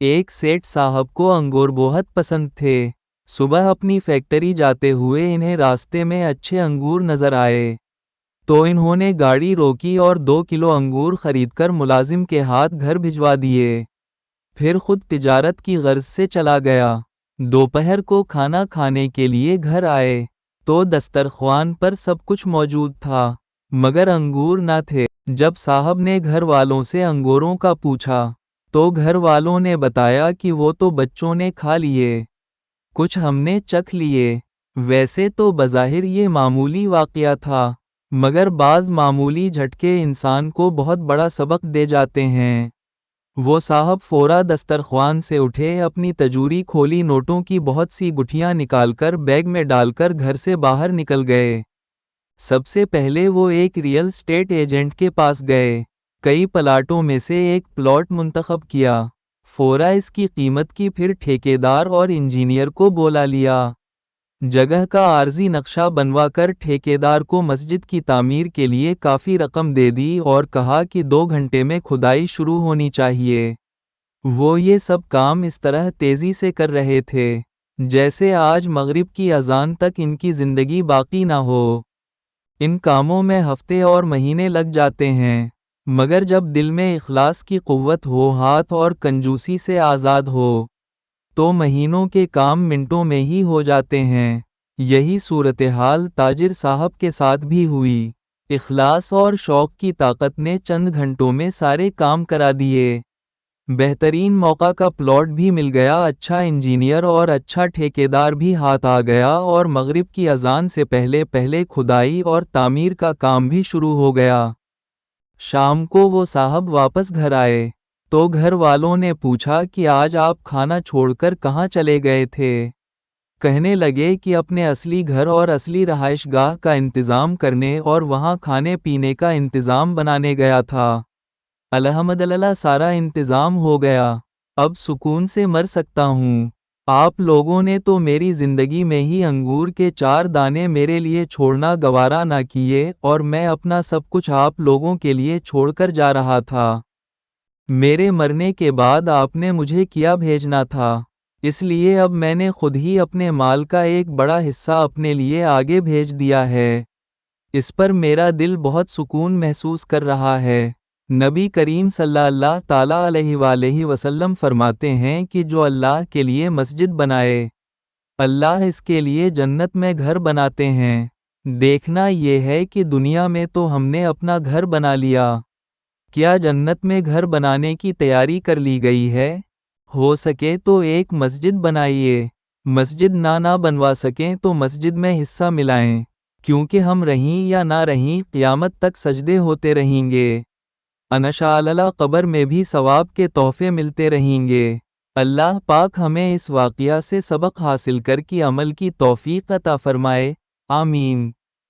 ایک सेठ साहब को अंगूर बहुत पसंद थे। सुबह अपनी फैक्ट्री जाते हुए इन्हें रास्ते में अच्छे अंगूर नजर आए, तो इन्होंने गाड़ी रोकी और 2 किलो अंगूर खरीदकर मुलाजिम के हाथ घर भिजवा दिए। फिर खुद तिजारत की गर्ज से चला गया। दोपहर को खाना खाने के लिए घर आए, तो दस्तरख्वान पर सब कुछ मौजूद था, मगर अंगूर न थे। जब साहब ने घर वालों से अंगूरों का पूछा, तो घर वालों ने बताया कि वो तो बच्चों ने खा लिए, कुछ हमने चख लिए। वैसे तो बज़ाहिर ये मामूली वाक़या था, मगर बाज़ मामूली झटके इंसान को बहुत बड़ा सबक दे जाते हैं। वो साहब फ़ौरा दस्तरख्वान से उठे, अपनी तजूरी खोली, नोटों की बहुत सी गुठियाँ निकालकर बैग में डालकर घर से बाहर निकल गए। सबसे पहले वो एक रियल स्टेट एजेंट के पास गए, कई प्लाटों में से एक प्लॉट मुंतखब किया, फ़ौरा इसकी कीमत की, फिर ठेकेदार और इंजीनियर को बुला लिया। जगह का आर्जी नक्शा बनवाकर ठेकेदार को मस्जिद की तामीर के लिए काफ़ी रकम दे दी और कहा कि 2 घंटे में खुदाई शुरू होनी चाहिए। वो ये सब काम इस तरह तेज़ी से कर रहे थे जैसे आज मगरिब की अजान तक इनकी ज़िंदगी बाकी ना हो। इन कामों में हफ्ते और महीने लग जाते हैं, मगर जब दिल में इखलास की क़ुव्वत हो, हाथ और कंजूसी से आज़ाद हो, तो महीनों के काम मिनटों में ही हो जाते हैं। यही सूरत हाल ताजिर साहब के साथ भी हुई। इखलास और शौक़ की ताकत ने चंद घंटों में सारे काम करा दिए। बेहतरीन मौका का प्लॉट भी मिल गया, अच्छा इंजीनियर और अच्छा ठेकेदार भी हाथ आ गया, और मगरिब की अजान से पहले पहले खुदाई और तामीर का काम भी शुरू हो गया। शाम को वो साहब वापस घर आए, तो घर वालों ने पूछा कि आज आप खाना छोड़कर कहाँ चले गए थे? कहने लगे कि अपने असली घर और असली रहाइशगाह का इंतज़ाम करने और वहाँ खाने पीने का इंतज़ाम बनाने गया था। अल्हम्दुलिल्लाह सारा इंतज़ाम हो गया, अब सुकून से मर सकता हूँ। आप लोगों ने तो मेरी ज़िंदगी में ही अंगूर के 4 दाने मेरे लिए छोड़ना गवारा ना किए, और मैं अपना सब कुछ आप लोगों के लिए छोड़कर जा रहा था। मेरे मरने के बाद आपने मुझे क्या भेजना था, इसलिए अब मैंने खुद ही अपने माल का एक बड़ा हिस्सा अपने लिए आगे भेज दिया है। इस पर मेरा दिल बहुत सुकून महसूस कर रहा है। नबी करीम सल्लल्लाहु ताला अलैहि वसल्लम फरमाते हैं कि जो अल्लाह के लिए मस्जिद बनाए, अल्लाह इसके लिए जन्नत में घर बनाते हैं। देखना ये है कि दुनिया में तो हमने अपना घर बना लिया, क्या जन्नत में घर बनाने की तैयारी कर ली गई है? हो सके तो एक मस्जिद बनाइए। मस्जिद ना बनवा सकें तो मस्जिद में हिस्सा मिलाएं, क्योंकि हम रहीं या ना रहीं क़यामत तक सजदे होते रहेंगे। इंशाअल्लाह कब्र में भी सवाब के तोहफे मिलते रहेंगे। अल्लाह पाक हमें इस वाक़या से सबक हासिल कर की अमल की तौफ़ीक़ अता फ़रमाए। आमीन।